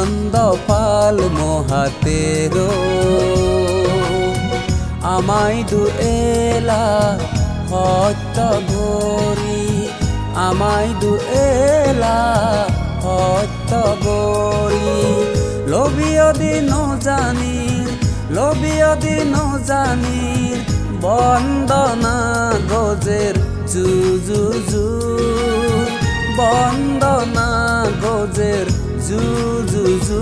নন্দপাল মহাতেরো আমায় দুএলা সত্য গৰি আমায় দুএলা সত্য গৰি লবিয়দি নজানিৰ বন্দনা গজের জু জু জু বন্দনা গজের জু জু জু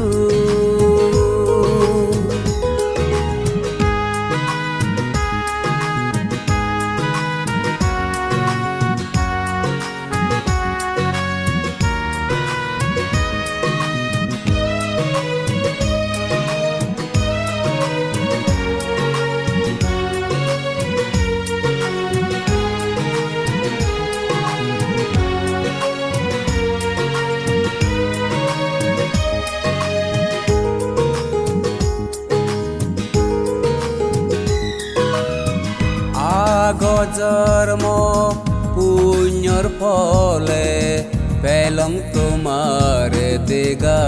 জন্ম পুণ্যর ফলে পেলং তোমার দেগা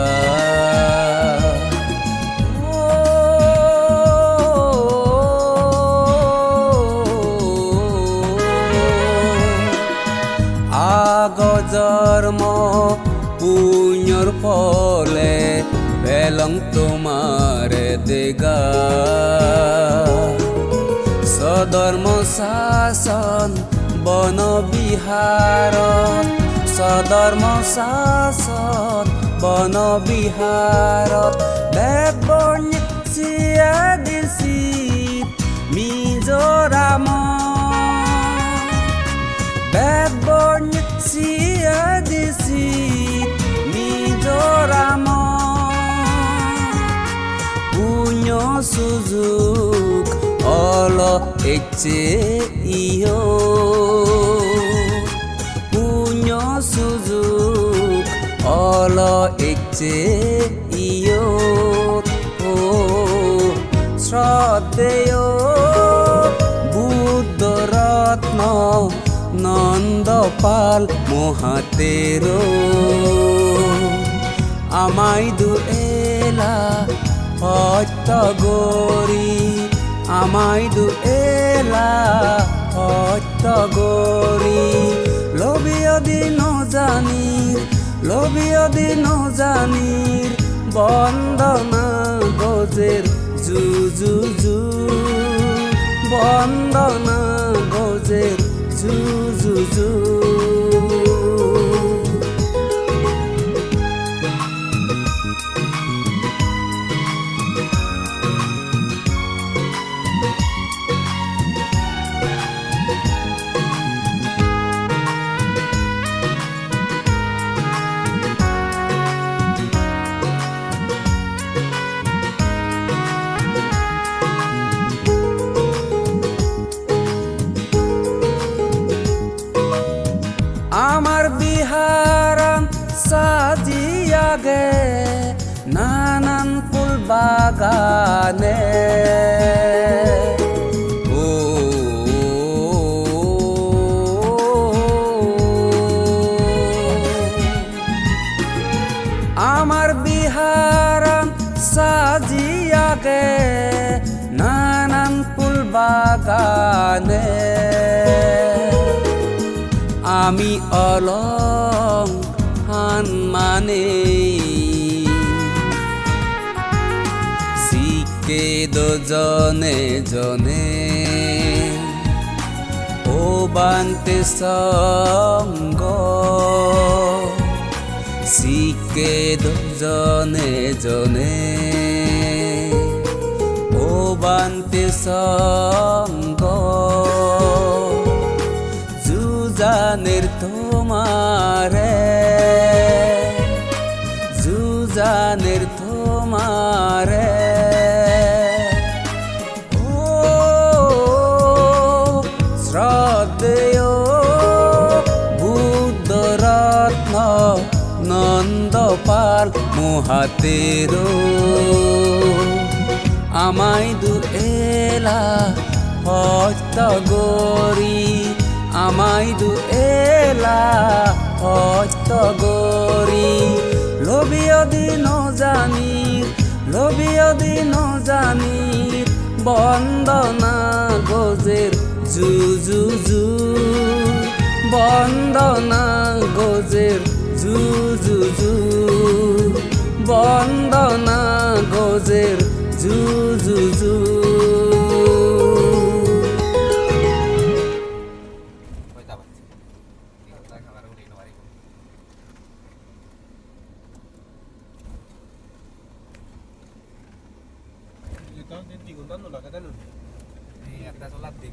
আগ জন্ম পুণ্যর ফলে পেলং তোমার দেগা সধর্ম শাসন বন বিহারত সধর্ম শাসন বন বিহারত বেদ বন্য চিয়া দিছি মিজোরাম বেদ বন্য চিয়া দিছি মিজোরাম পুণ্য সুযোগ olo ece iyo punya suzuk olo ece iyo শ্রদ্ধেয় বুদ্ধ রত্ন নন্দপাল মহাতেরো আমায় দুএলা সত্য গৰি আমায় দুএলা সত্য গৰি লবিয়দি নজানিৰ বন্দনা গজের জু জু জু বন্দনা গজের জু জু জু আমার বিহারান সাজিয়া গে নানান ফুল বাগানে ও আমার বিহারান সাজিয়া গে নানান ফুল বাগানে আমি অলংহান মানে শিকে দজনে জনে ও বান্তে সঙ্গ শিকে দজনে জনে ও বান্তে সঙ্গ জুজানের তোমারে ও শ্রদ্ধেয় বুদ্ধ রত্ন নন্দপাল মহাতেরো আমায় দুএলা সত্য গৰি আমায় দুএলা সত্য গৰি লোভিও দিন জানির লোভিও দিন জানির বন্দনা গজের জু জু জু বন্দনা গজের জু জু জু বন্দনা গজের জু জু জু Ito, hindi ko tanong lang, kadalon. Iya, kita sholat di